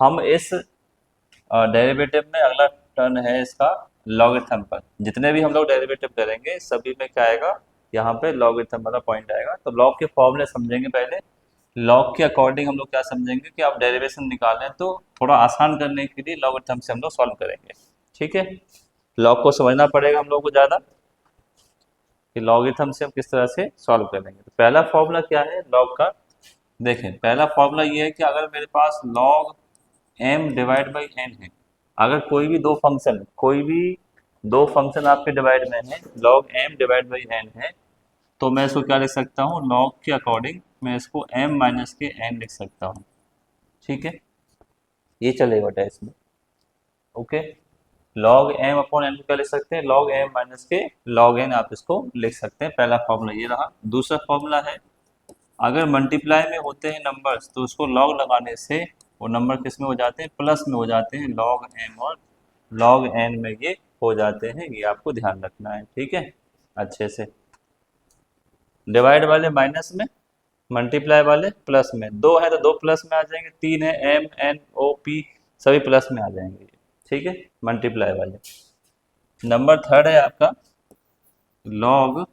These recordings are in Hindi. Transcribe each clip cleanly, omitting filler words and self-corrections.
हम इस डेरिवेटिव में अगला टर्न है इसका लॉगरिथम पर। जितने भी हम लोग डेरिवेटिव करेंगे सभी में क्या आएगा, यहाँ पे लॉगरिथम वाला पॉइंट आएगा। तो लॉग के फॉर्मूले समझेंगे पहले। लॉग के अकॉर्डिंग हम लोग क्या समझेंगे कि आप डेरिवेशन निकालें तो थोड़ा आसान करने के लिए लॉगरिथम से हम लोग सॉल्व करेंगे। ठीक है, लॉग को समझना पड़ेगा हम लोग को ज़्यादा कि लॉगरिथम से हम किस तरह से सॉल्व करेंगे। तो पहला फॉर्मूला क्या है लॉग का, देखें पहला फॉर्मूला ये है कि अगर मेरे पास log m divide by n है, अगर कोई भी दो फंक्शन आपके डिवाइड में है, log m divide by n है, तो मैं इसको क्या लिख सकता हूँ, लॉग के अकॉर्डिंग मैं इसको m माइनस के n लिख सकता हूँ। ठीक है, ये चलेगा टेस्ट में। Okay, log m upon n को क्या लिख सकते हैं, लॉग m माइनस के लॉग n आप इसको लिख सकते हैं। पहला फॉर्मूला ये रहा। दूसरा फॉर्मूला है, अगर मल्टीप्लाई में होते हैं नंबर्स तो उसको लॉग लगाने से वो नंबर किस में हो जाते हैं, प्लस में हो जाते हैं, लॉग m और लॉग n में ये हो जाते हैं। ये आपको ध्यान रखना है, ठीक है अच्छे से। डिवाइड वाले माइनस में, मल्टीप्लाई वाले प्लस में। दो है तो दो प्लस में आ जाएंगे, तीन है m n o p सभी प्लस में आ जाएंगे। ठीक है, मल्टीप्लाई वाले। नंबर थर्ड है आपका लॉग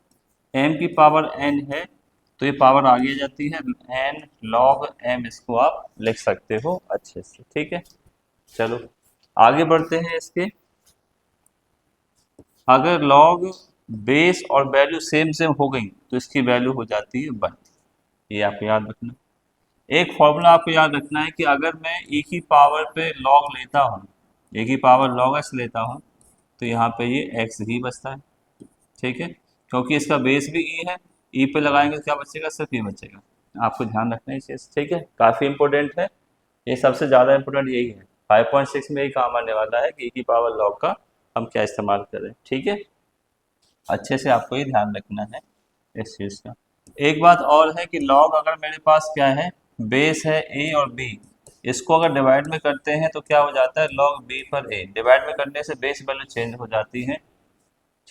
m की पावर n है, तो ये पावर आगे जाती है, n log m इसको आप लिख सकते हो अच्छे से। ठीक है, चलो आगे बढ़ते हैं इसके। अगर log बेस और वैल्यू सेम सेम हो गई तो इसकी वैल्यू हो जाती है 1। ये आपको याद रखना। एक फॉर्मूला आपको याद रखना है कि अगर मैं e की पावर पे log लेता हूँ, e की पावर log s लेता हूँ, तो यहाँ पे ये x ही बचता है। ठीक है, क्योंकि इसका बेस भी ई है, ई पे लगाएंगे तो क्या बचेगा, सिर्फ ई बचेगा। आपको ध्यान रखना है इस चीज़। ठीक है, काफ़ी इंपॉर्टेंट है, ये सबसे ज़्यादा इंपॉर्टेंट यही है। 5.6 में यही काम आने वाला है कि ई की पावर लॉग का हम क्या इस्तेमाल करें। ठीक है, अच्छे से आपको ये ध्यान रखना है इस चीज़ का। एक बात और है कि लॉग अगर मेरे पास क्या है, बेस है ए और बी, इसको अगर डिवाइड में करते हैं तो क्या हो जाता है, लॉग बी पर ए। डिवाइड में करने से बेस वैल्यू चेंज हो जाती है।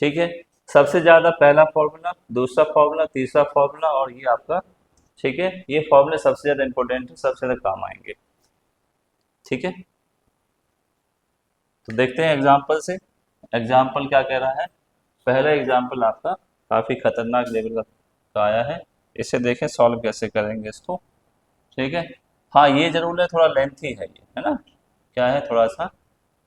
ठीक है, सबसे ज्यादा पहला फॉर्मूला, दूसरा फॉर्मूला, तीसरा फॉर्मूला और ये आपका। ठीक है, ये फॉर्मूले सबसे ज्यादा इंपॉर्टेंट है, सबसे ज्यादा काम आएंगे। ठीक है, तो देखते हैं एग्जाम्पल से। एग्जाम्पल क्या कह रहा है, पहला एग्जाम्पल आपका काफी खतरनाक लेवल का आया है। इसे देखें सॉल्व कैसे करेंगे इसको। ठीक है, हाँ ये जरूर है, थोड़ा लेंथी है ये, है ना, क्या है, थोड़ा सा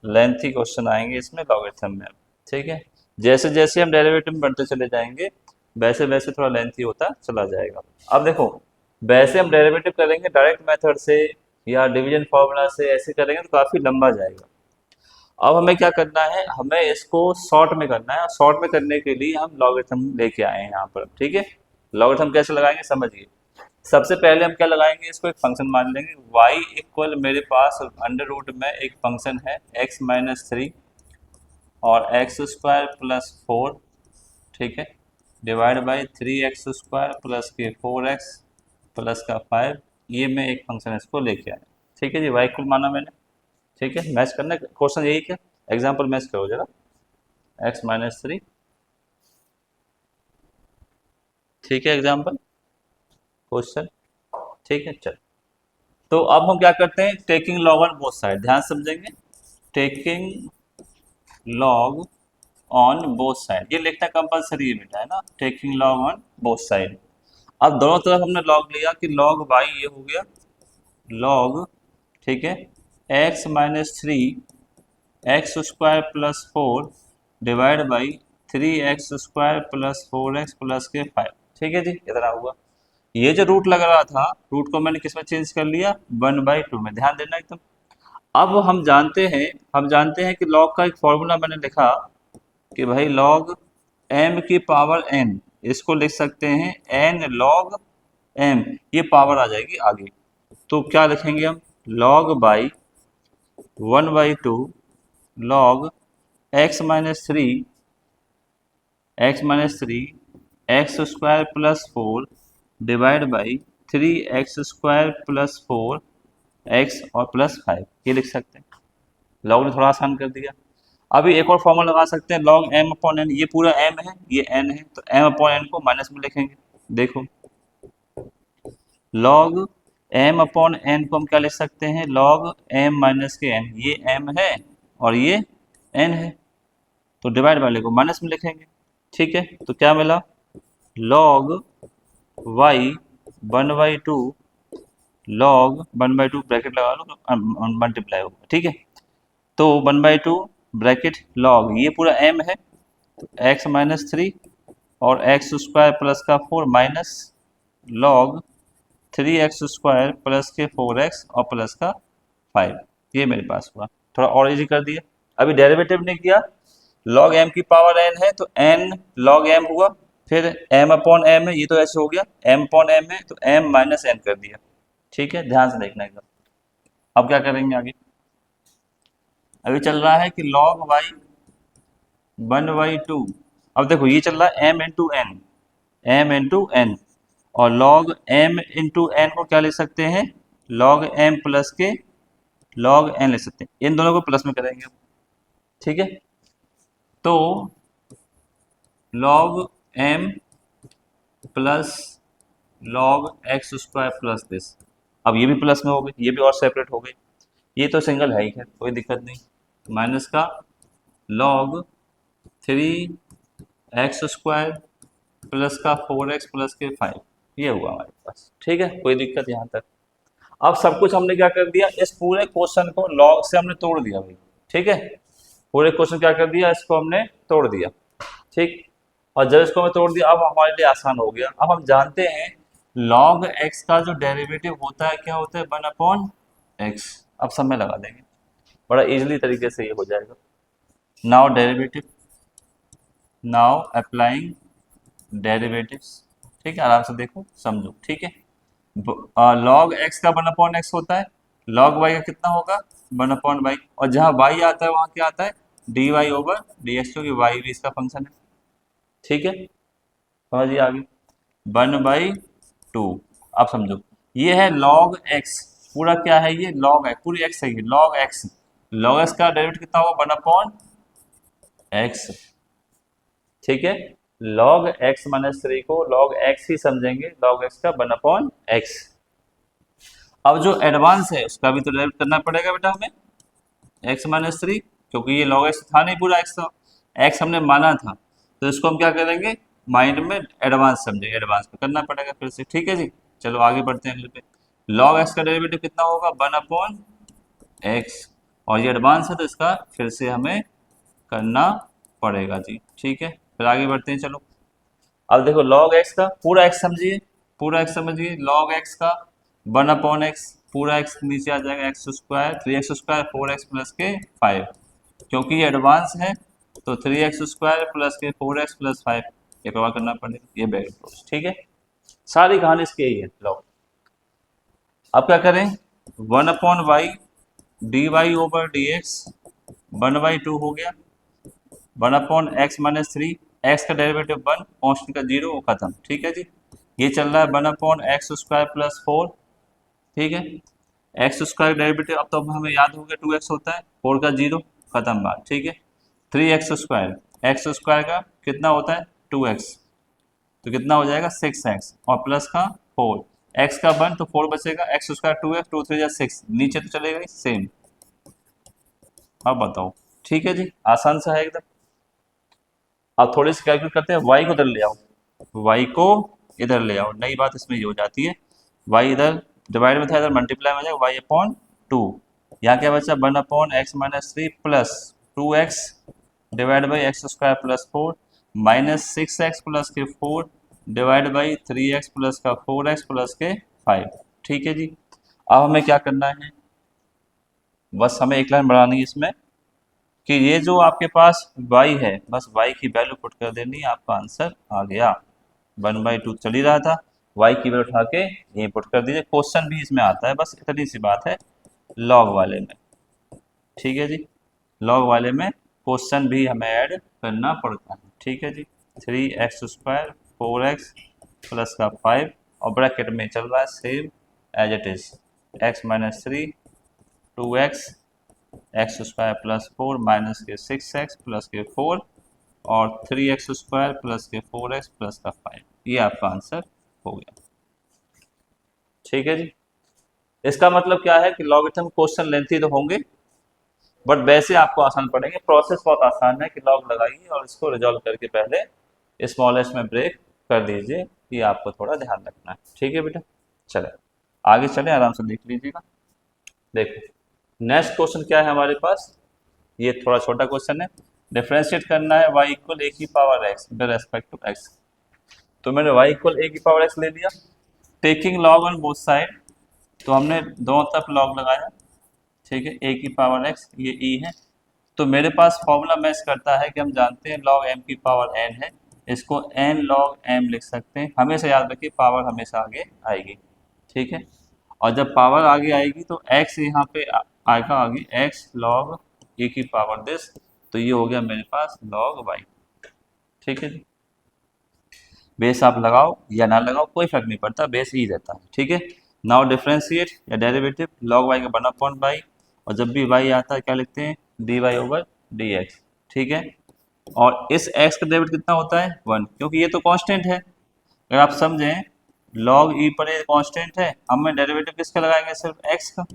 लेंथी क्वेश्चन आएंगे इसमें लॉगरिथम में। ठीक है, जैसे जैसे हम डेरिवेटिव बढ़ते चले जाएंगे वैसे वैसे थोड़ा लेंथी होता चला जाएगा। अब देखो, वैसे हम डेरिवेटिव करेंगे डायरेक्ट मेथड से या डिवीजन फार्मूला से, ऐसे करेंगे तो काफ़ी लंबा जाएगा। अब हमें क्या करना है, हमें इसको शॉर्ट में करना है, और शॉर्ट में करने के लिए हम लॉगरिथम लेके आए हैं यहाँ पर। ठीक है, लॉगरिथम कैसे लगाएंगे समझिए। सबसे पहले हम क्या लगाएंगे, इसको एक फंक्शन मान लेंगे y इक्वल, मेरे पास अंडर रूट में एक फंक्शन है x माइनस 3 और एक्स स्क्वायर प्लस 4। ठीक है, divide by 3x square plus के 4x प्लस का 5। ये मैं एक फंक्शन इसको लेके आया। ठीक है जी, y इक्वल माना मैंने। ठीक है, मैच करना क्वेश्चन यही क्या, एग्जाम्पल मैच करो जरा, x माइनस 3। ठीक है, एग्जाम्पल क्वेश्चन। ठीक है, चल तो अब हम क्या करते हैं, taking log on both side, ध्यान समझेंगे। Taking log on both side, ये लिखना कंपलसरी है बेटा, है ना, taking log on both side. अब दोनों तरफ हमने लॉग लिया कि लॉग बाई ये हो गया लॉग, ठीक है, x minus 3 x square plus 4 divide by 3x square plus 4x plus के 5। ठीक है जी, इतना हुआ। ये जो रूट लग रहा था, रूट को मैंने किस में चेंज कर लिया, 1/2 में, ध्यान देना एकदम। अब हम जानते हैं कि लॉग का एक फॉर्मूला मैंने लिखा कि भाई लॉग m की पावर n, इसको लिख सकते हैं n log m, ये पावर आ जाएगी आगे। तो क्या लिखेंगे हम, log by 1/2 log x minus three x square plus 4 divide by 3x square plus 4x और प्लस 5, ये लिख सकते हैं। लॉग ने थोड़ा आसान कर दिया। अभी एक और फॉर्मूला लगा सकते हैं, log m अपॉन n, ये पूरा m है ये n है, तो m अपॉन n को माइनस में लिखेंगे। देखो log एम अपॉन एन को हम क्या लिख सकते हैं, लॉग एम माइनस के एन, ये एम है और ये एन है, तो डिवाइड वाले को माइनस में लिखेंगे। ठीक है, तो क्या मिला, लॉग वाई 1/2 लॉग 1/2 ब्रैकेट लगा लो तो मल्टीप्लाई होगा। ठीक है, तो 1/2 ब्रैकेट लॉग ये पूरा एम है, तो एक्स माइनस 3 और एक्स स्क्वायर प्लस का 4 माइनस लॉग 3x² प्लस के 4x और प्लस का 5, ये मेरे पास हुआ। थोड़ा और इजी कर दिया, अभी डेरिवेटिव ने किया, लॉग एम की पावर एन है तो एन लॉग एम हुआ, फिर एम अपॉन एम है, ये तो ऐसे हो गया, एम अपॉन एम है तो एम माइनस एन कर दिया। ठीक है, ध्यान से देखना एकदम। अब क्या करेंगे आगे, अभी चल रहा है कि लॉग वाई 1/2, अब देखो ये चल रहा है M into N, M into N, और लॉग एम इंटू एन को क्या लिख सकते हैं, लॉग एम प्लस के लॉग एन लिख सकते हैं, इन दोनों को प्लस में करेंगे। ठीक है, तो log M plus log x² plus this, अब ये भी प्लस में हो गई, ये भी और सेपरेट हो गई, ये तो सिंगल है ही है, कोई दिक्कत नहीं, माइनस का लॉग 3x² प्लस का 4x प्लस के 5, ये हुआ हमारे पास। ठीक है, कोई दिक्कत यहाँ तक। अब सब कुछ हमने क्या कर दिया, इस पूरे क्वेश्चन को लॉग से हमने तोड़ दिया भाई। ठीक है, पूरे क्वेश्चन क्या कर दिया, इसको हमने तोड़ दिया। ठीक, और जब इसको हमने तोड़ दिया अब हमारे लिए आसान हो गया। अब हम जानते हैं log x का जो डेरिवेटिव होता है क्या होता है, 1/x। अब समय लगा देंगे, बड़ा इजीली तरीके से ये हो जाएगा। Now derivative, now applying derivatives. ठीक है, आराम से देखो समझो। ठीक है, log x का 1/x होता है, log y का कितना होगा 1/y, और जहाँ y आता है वहाँ क्या आता है dy/dx, क्योंकि y भी इसका फंक्शन है। ठीक है, समझिए आगे 1/2। आप समझो ये है log x, पूरा क्या है ये log x, पूरी x है ये log x, log x का डेरिवेटिव कितना होगा 1/x। ठीक है, log x माइनस 3 को log x ही समझेंगे, log x का 1/x। अब जो एडवांस है उसका भी तो डेरिवेट करना पड़ेगा बेटा हमें, x माइनस 3, क्योंकि ये log x था नहीं पूरा x था, x हमने माना था, तो इसको हम क्या करेंगे, माइंड में एडवांस समझेंगे, एडवांस में करना पड़ेगा फिर से। ठीक है जी, चलो आगे बढ़ते हैं अगले पे। log x का डेरिवेटिव कितना होगा 1/x, और ये एडवांस है तो इसका फिर से हमें करना पड़ेगा जी। ठीक है, फिर आगे बढ़ते हैं। चलो अब देखो log x का पूरा x समझिए, पूरा x समझिए, log x का 1/x, पूरा x नीचे आ जाएगा x² 3x² 4x प्लस के 5, क्योंकि ये एडवांस है तो 3x² प्लस के 4x प्लस 5, ये कवर करना पड़ेगा, ये बैक क्लोज। ठीक है, सारी कहानी इसकी यही है। लो अब क्या करें, 1/y dy/dx 1/2 हो गया, 1/x माइनस 3, एक्स का डेरिवेटिव 1, कांस्टेंट का 0, वो खत्म। ठीक है जी, ये चल रहा है 1/x² प्लस 4। ठीक है, x² डेरिवेटिव अब तो हमें याद हो गया 2x होता है, 4 का 0, खत्म बात। ठीक है, 3x², x² का कितना होता है 2x, तो कितना हो जाएगा 6x, और प्लस का 4, x का 1 तो 4 बचेगा, x² 2x, 2 3 6, नीचे तो चलेगा ही सेम। अब बताओ, ठीक है जी, आसान सा है एकदम। अब थोड़ी सी कैलकुलेट करते हैं, y को इधर ले आओ, y को इधर ले आओ, नई बात इसमें ये हो जाती है, y इधर डिवाइड में था, इधर मल्टीप्लाई में जाएगा, y/2, यहाँ क्या बचा 1/x minus 3 plus 2x divide by x² plus 4 minus 6x plus के 4 डिवाइड बाई 3x प्लस का 4x प्लस के 5। ठीक है जी, अब हमें क्या करना है, बस हमें एक लाइन बढ़ानी है इसमें, कि ये जो आपके पास y है, बस y की वैल्यू पुट कर देनी है, आपका आंसर आ गया। 1/2 चल ही रहा था, y की वैल्यू उठा के ये पुट कर दीजिए, क्वेश्चन भी इसमें आता है, बस इतनी सी बात है log वाले में। ठीक है जी, log वाले में क्वेश्चन भी हमें ऐड करना पड़ता है। ठीक है जी, 3x² 4x प्लस का 5, और ब्रैकेट में चल रहा है same as it is, x minus 3 2x x² plus 4 minus के 6x प्लस के 4 और 3x² प्लस के 4x प्लस का 5, ये आपका आंसर हो गया। ठीक है जी, इसका मतलब क्या है कि लॉगरिथम क्वेश्चन लेंथी तो होंगे, बट वैसे आपको आसान पड़ेंगे। प्रोसेस बहुत आसान है कि लॉग लगाइए और इसको रिजॉल्व करके पहले स्मॉलेस्ट में ब्रेक कर दीजिए। ये आपको थोड़ा ध्यान रखना है, ठीक है बेटा। चले आगे चले, आराम से देख लीजिएगा। देखो नेक्स्ट क्वेश्चन क्या है हमारे पास, ये थोड़ा छोटा क्वेश्चन है। डिफरेंशिएट करना है y इक्वल ए की power x with respect to x। तो मैंने y इक्वल ए की पावर x ले लिया, taking log on both side. तो हमने दोनों तरफ लॉग लगाया, ठीक है। ए की पावर x ये e है। तो मेरे पास फॉर्मूला मैच करता है कि हम जानते हैं log m की पावर n है, इसको n log m लिख सकते हैं। हमेशा याद रखिए पावर हमेशा आगे आएगी, ठीक है। और जब पावर आगे आएगी तो x यहाँ पे आएगा आगे, x log e की पावर दिस। तो ये हो गया मेरे पास log y, ठीक है जी। बेस आप लगाओ या ना लगाओ कोई फर्क नहीं पड़ता, बेस ही रहता है, ठीक है। नाउ डिफरेंशिएट या डेरिवेटिव log y का 1/y, और जब भी y आता है क्या लिखते हैं, dy/dx, ठीक है। और इस x का डेरिवेटिव कितना होता है 1, क्योंकि ये तो कांस्टेंट है। अगर आप समझें log e पर ये कांस्टेंट है, हम डेरिवेटिव किसका लगाएंगे, सिर्फ x का,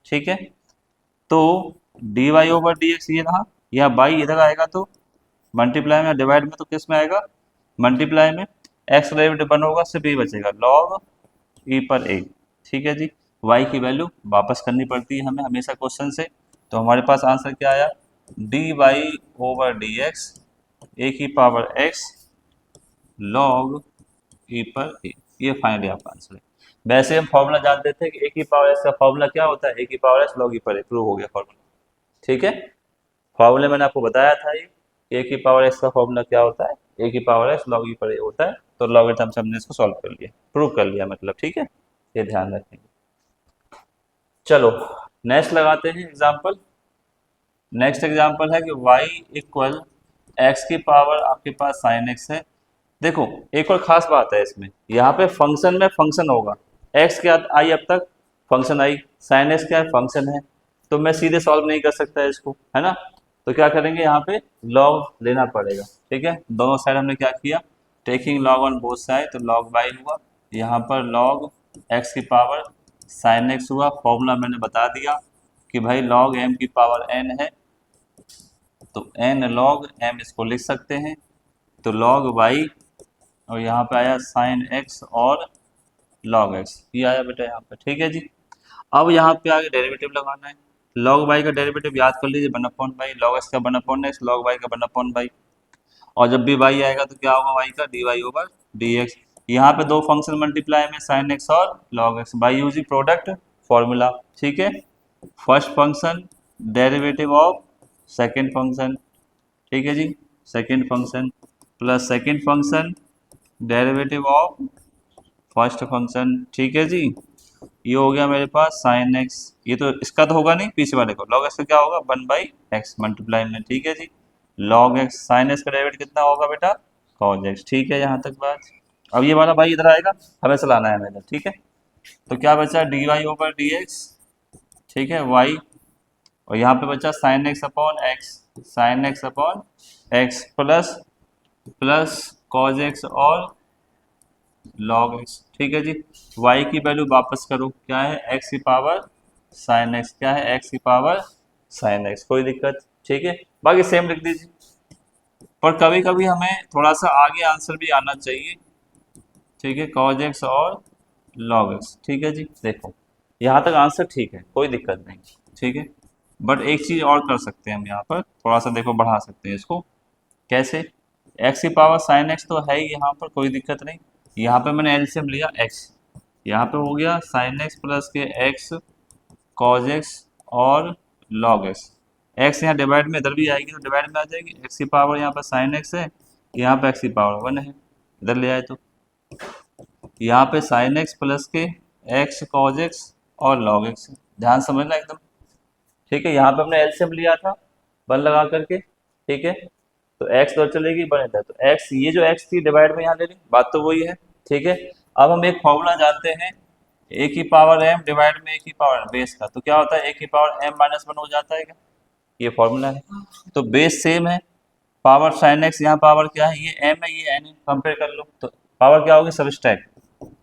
ठीक है। तो dy/dx ये रहा, या y इधर आएगा तो मल्टीप्लाई में, डिवाइड में तो किस में आएगा, मल्टीप्लाई में। x डेरिवेटिव 1 होगा, सिर्फ ये बचेगा log e पर a, ठीक है जी। y की वैल्यू वापस करनी पड़ती है हमें हमेशा क्वेश्चन से। तो हमारे पास आंसर क्या आया, dy/dx a की पावर x log e पर a, ये फाइनली आपका आंसर है। वैसे हम फॉर्मूला जानते थे कि a की पावर x का फॉर्मूला क्या होता है, a की पावर x log e पर a, प्रूव हो गया फॉर्मूला, ठीक है। फॉर्मूले मैंने आपको बताया था, ये a की पावर x का फॉर्मूला क्या होता है, a की पावर x log e पर a होता है। तो लॉगरिथम से हमने इसको सॉल्व कर लिया, प्रूव कर लिया मतलब, ठीक है। ये ध्यान रखेंगे। चलो नेक्स्ट लगाते हैं एग्जाम्पल। नेक्स्ट एग्जाम्पल है कि y इक्वल एक्स की पावर आपके पास साइन एक्स है। देखो एक और खास बात है इसमें, यहाँ पे फंक्शन में फंक्शन होगा, एक्स क्या आई अब तक फंक्शन आई, साइन एक्स क्या है फंक्शन है। तो मैं सीधे सॉल्व नहीं कर सकता इसको, है ना। तो क्या करेंगे, यहाँ पे लॉग लेना पड़ेगा, ठीक है। दोनों साइड हमने क्या किया, taking log on both side, तो लॉग वाई हुआ, यहाँ पर लॉग एक्स की पावर साइन एक्स हुआ। फॉर्मूला मैंने बता दिया कि भाई लॉग एम की पावर एन है, तो एन लॉग एम इसको लिख सकते हैं। तो लॉग वाई, और यहाँ पे आया साइन एक्स और लॉग एक्स, ये आया बेटा यहाँ पे, ठीक है जी। अब यहाँ पे आगे डेरिवेटिव लगाना है। लॉग वाई का डेरिवेटिव याद कर लीजिए 1/y, लॉग एक्स का 1/x, लॉग वाई का 1/y। और जब भी y आएगा तो क्या होगा, y का dy/dx। यहाँ पे दो फंक्शन मल्टीप्लाई में, साइन एक्स और log X, by using product formula, ठीक है। First function derivative of second function, ठीक है जी, second function plus second function derivative of first function, ठीक है जी। ये हो गया मेरे पास साइन एक्स, ये तो इसका तो होगा नहीं, पीछे वाले को लॉग एक्स का क्या होगा 1/x मल्टीप्लाई में, ठीक है जी। लॉग एक्स साइन एक्स का डेरिवेटिव कितना होगा बेटा कॉज एक्स, ठीक है यहाँ तक बात। अब ये वाला भाई इधर आएगा, हमें चलाना है हमें, ठीक है। तो क्या बचा dy/dx, ठीक है y, और यहाँ पे बचा sine x upon x, sine x upon x plus plus cos x और लॉग एक्स, ठीक है जी। y की वैल्यू वापस करो, क्या है x की पावर साइन एक्स, क्या है x की पावर साइन एक्स, कोई दिक्कत, ठीक है। बाकी सेम लिख दीजिए, पर कभी कभी हमें थोड़ा सा आगे आंसर भी आना चाहिए, ठीक है, कॉज एक्स और लॉग एक्स, ठीक है जी। देखो यहाँ तक आंसर ठीक है, कोई दिक्कत नहीं, ठीक है। बट एक चीज़ और कर सकते हैं हम यहाँ पर, थोड़ा सा देखो बढ़ा सकते हैं इसको, कैसे, एक्स की पावर साइन एक्स तो है ही यहाँ पर, कोई दिक्कत नहीं। यहाँ पे मैंने एलसीएम लिया एक्स, यहाँ पे हो गया साइन एक्स प्लस के एक्स कॉज एक्स और लॉग एक्स। एक्स यहाँ डिवाइड में इधर भी आएगी तो डिवाइड में आ जाएगी, एक्स की पावर यहाँ पर साइन एक्स है, यहाँ पे एक्स की पावर 1 है, इधर ले आए तो यहाँ पे साइन एक्स प्लस के एक्स कॉज एक्स और लॉग एक्स, ध्यान समझना एकदम, ठीक है। यहाँ पे हमने एलसीएम लिया था 1 लगा करके, ठीक है। तो x तो चलेगी बने था, तो x ये जो x थी डिवाइड में यहाँ ले ली, बात तो वही है, ठीक है। अब हम एक फॉर्मूला जानते हैं a की पावर m डिवाइड में a की पावर बेस का, तो क्या होता है a की पावर m-1 हो जाता है क्या, ये फॉर्मूला है। तो बेस सेम है, पावर साइन एक्स, यहाँ पावर क्या है, ये m है ये n है, कंपेयर कर लो तो पावर क्या होगी सब स्टैक।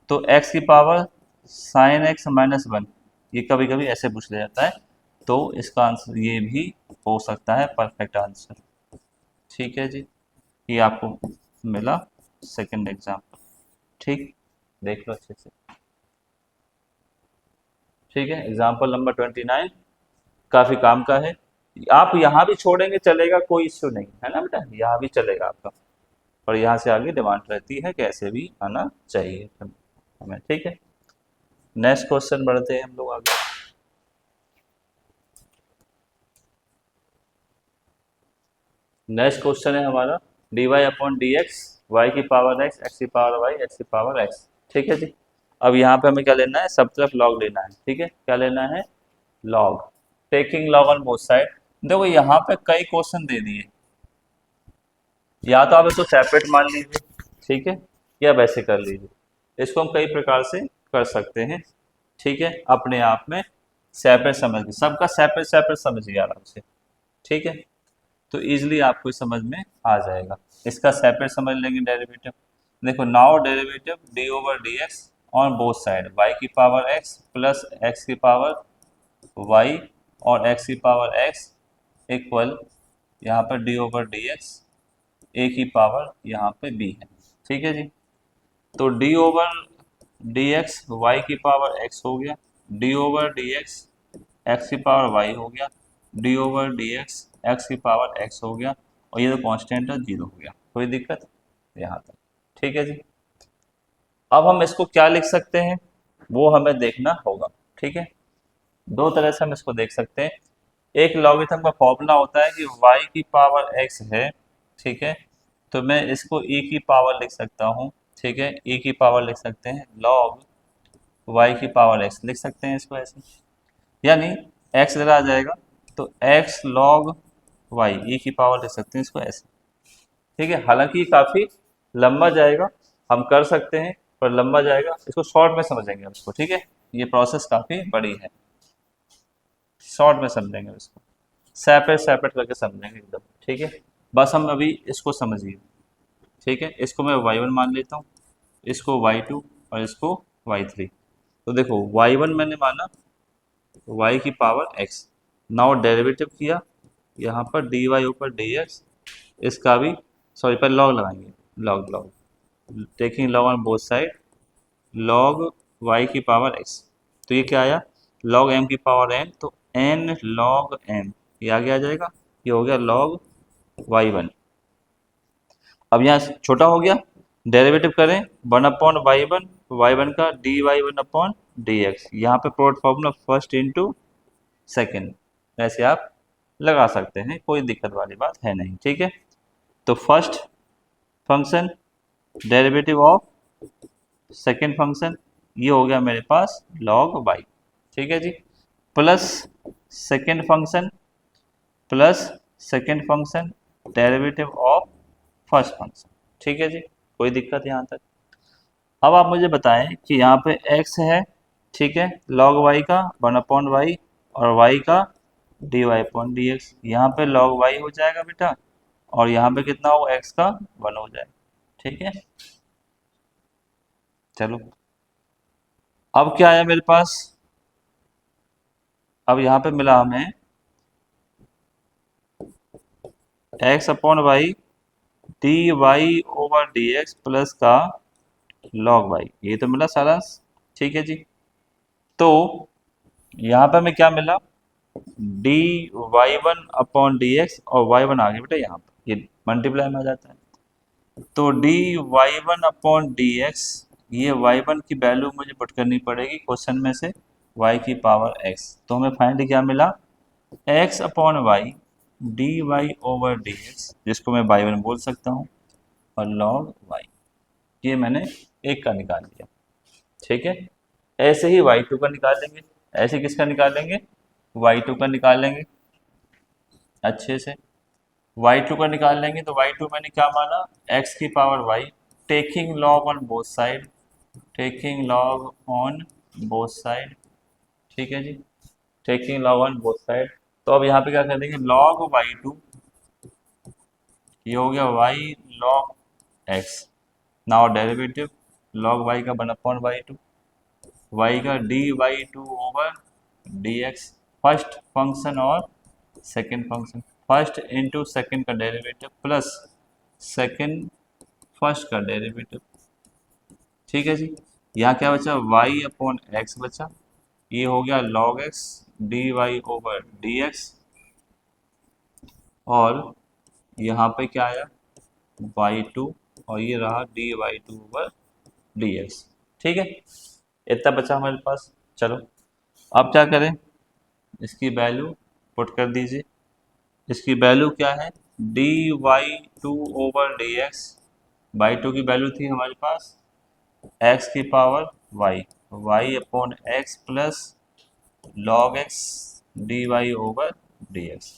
तो x की power sine x minus one, ये कभी कभी ऐसे पूछ लिया जाता है, तो इसका आंसर ये भी हो सकता है परफेक्ट आंसर। ठीक है जी, ये आपको मिला सेकंड एग्जाम्पल। ठीक, देख लो अच्छे से। ठीक है, एग्जाम्पल नंबर 29 काफी काम का है। आप यहाँ भी छोड़ेंगे चलेगा, कोई इश्यू नहीं है ना बेटा, यहाँ भी चलेगा आपका, पर यहाँ से आगे डिमांड रहती है कि ऐसे भी आना चाहिए हमें। ठीक है, नेक्स्ट क्वेश्चन बढ़ते हैं हम लोग आगे। नेक्स्ट क्वेश्चन है हमारा dy upon D X, Y की पावर एक्स, एक्स की पावर वाई, एक्स की पावर एक्स। ठीक है जी, अब यहाँ पे हमें क्या लेना है, सब तरफ लॉग लेना है। ठीक है, क्या लेना है, log, taking log on both side. देखो यहाँ पे कई क्वेश्चन दे दिए, या तो आप इसको सेपरेट मान लीजिए, ठीक है, या वैसे कर लीजिए, इसको हम कई प्रकार से कर सकते हैं। ठीक है, अपने आप में सेपरेट समझ, सबका सेपरेट सेपरेट समझिए आराम से। ठीक है, तो इजिली आपको समझ में आ जाएगा। इसका सेपरेट समझ लेंगे डेरिवेटिव। देखो, now derivative D over D X on both side, Y की पावर एक्स प्लस एक्स की पावर वाई और एक्स की पावर एक्स इक्वल, यहाँ पर D over D X A की पावर यहाँ पे बी है। ठीक है जी, तो D over D X Y की पावर एक्स हो गया, D over D X X की पावर वाई हो गया, D over D X X की पावर एक्स हो गया, और ये तो कांस्टेंट है, जीरो हो गया। कोई दिक्कत यहाँ तक? ठीक है जी, अब हम इसको क्या लिख सकते हैं वो हमें देखना होगा। ठीक है, दो तरह से हम इसको देख सकते हैं। एक लॉगरिथम का फॉर्मूला होता है कि y की पावर x है, ठीक है, तो मैं इसको e की पावर लिख सकता हूँ। ठीक है, e की पावर लिख सकते हैं, log y की पावर x लिख सकते हैं इसको ऐसे, यानी x इधर आ जाएगा तो x log y e की पावर लिख सकते हैं इसको ऐसे। ठीक है, हालांकि ये काफ़ी लंबा जाएगा, हम कर सकते हैं पर लंबा जाएगा, इसको शॉर्ट में समझेंगे हम इसको। ठीक है, ये प्रोसेस काफ़ी बड़ी है, शॉर्ट में समझेंगे इसको, सेपरेट सेपरेट करके समझेंगे एकदम। ठीक है, बस हम अभी इसको समझिए। ठीक है, इसको मैं y1 मान लेता हूँ, इसको y2 और इसको y3। तो देखो, y1 मैंने माना y की पावर x, नाउ डेरिवेटिव किया, यहाँ पर dy ऊपर dx, इसका भी, सॉरी पर लॉग लगाएंगे, log log, taking log on both side, log y की पावर x, तो ये क्या आया, लॉग m की पावर n, तो n लॉग m, ये आगे आ जाएगा, ये हो गया लॉग y1। अब यहाँ छोटा हो गया, डेरिवेटिव करें, वन अपॉन वाई वन का D Y one upon D X, यहाँ पे product formula first into second, ऐसे आप लगा सकते हैं, कोई दिक्कत वाली बात है नहीं। ठीक है, तो first function derivative of second function, ये हो गया मेरे पास लॉग वाई। ठीक है जी, plus second function, plus second function derivative of first function. ठीक है जी, कोई दिक्कत यहाँ तक? अब आप मुझे बताएं कि यहाँ पे x है, ठीक है, log y का वन अपॉन वाई, और y का D Y upon D X, यहाँ पे log y हो जाएगा बेटा, और यहाँ पे कितना हो, x का वन हो जाएगा। ठीक है, चलो, अब क्या आया मेरे पास, अब यहाँ पे मिला हमें x upon Y D Y over D X plus का log y, ये तो मिला सारा। ठीक है जी, तो यहाँ पे हमें क्या मिला, D Y one upon D X, और वाई वन आ गया बेटा यहाँ पर, ये मल्टीप्लाई में आ जाता है, तो D Y one upon D X, ये वाई वन की वैल्यू मुझे पुट करनी पड़ेगी क्वेश्चन में से, वाई की पावर एक्स, तो हमें फाइनली क्या मिला, X upon Y D Y over D X, जिसको मैं वाई वन बोल सकता हूँ, और लॉग वाई, ये मैंने एक का निकाल लिया। ठीक है, ऐसे ही वाई टू का निकालेंगे, ऐसे किसका निकालेंगे, वाई टू का निकालेंगे अच्छे से, y2 का निकाल लेंगे, तो y2 मैंने क्या माना, x की power y, taking log on both side, taking log on both side. ठीक है जी, taking log on both side, तो अब यहाँ पे क्या कर देंगे, log y2, ये हो गया y log x, now derivative log y का वन अपॉन y2, वाई का dy/2/dx, फर्स्ट फंक्शन और second function, first into second का डेरिवेटिव प्लस सेकंड फर्स्ट का डेरिवेटिव। ठीक है जी। यहाँ क्या बचा, y/x बचा, ये हो गया log x dy/dx, और यहाँ पे क्या आया y2, और ये रहा dy/2/dx। ठीक है, इतना बचा हमारे पास। चलो अब क्या करें, इसकी वैल्यू पुट कर दीजिए। इसकी वैल्यू क्या है, dy/2/dx, y2 की वैल्यू थी हमारे पास x की power y, y/x plus log x dy/dx।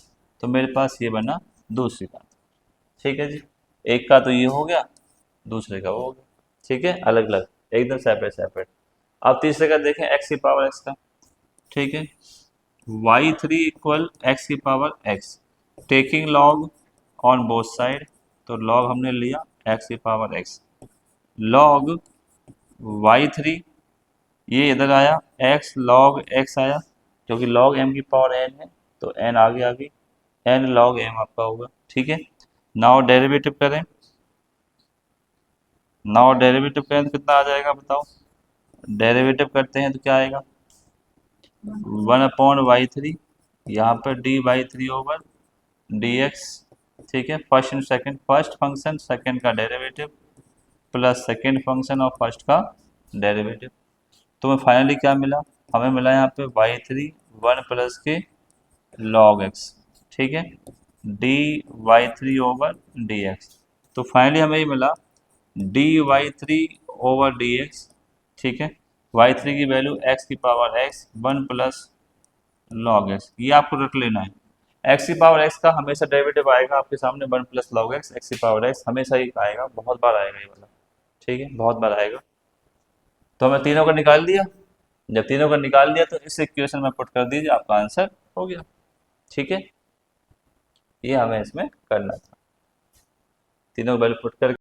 तो मेरे पास ये बना दूसरी बात। ठीक है जी, एक का तो ये हो गया, दूसरे का वो हो गया। ठीक है, अलग अलग, एकदम सेपरेट सेपरेट। अब तीसरे का देखें, x की पावर x का। ठीक है, y3 इक्वल x की power x, taking log on both side, तो log हमने लिया x की पावर x, log y3, ये इधर आया x log x आया, क्योंकि log m की पावर n है तो n आगे आ गई, n log m आपका होगा। ठीक है, नाउ डेरिवेटिव करें, नाउ डेरिवेटिव करें तो कितना आ जाएगा बताओ, डेरिवेटिव करते हैं तो क्या आएगा, 1/y3, यहाँ पर dy/3/dx। ठीक है, first and second, first function second का डेरिवेटिव प्लस सेकंड फंक्शन और फर्स्ट का डेरिवेटिव। तो हमें फाइनली क्या मिला, हमें मिला यहाँ पे y3 1 प्लस के log x। ठीक है, dy/3/dx, तो फाइनली हमें ये मिला dy/3/dx। ठीक है, y3 की वैल्यू x की power x 1 plus log x, ये आपको रख लेना है। x की पावर x का हमेशा डेरिवेटिव आएगा आपके सामने 1 प्लस log x की पावर x हमेशा ही आएगा, बहुत बार आएगा ये वाला। ठीक है, बहुत बार आएगा। तो हमें तीनों का निकाल दिया, जब तीनों का निकाल दिया तो इस इक्वेशन में पुट कर दीजिए, आपका आंसर हो गया। ठीक है, ये हमें इसमें करना था, तीनों वैल्यू पुट कर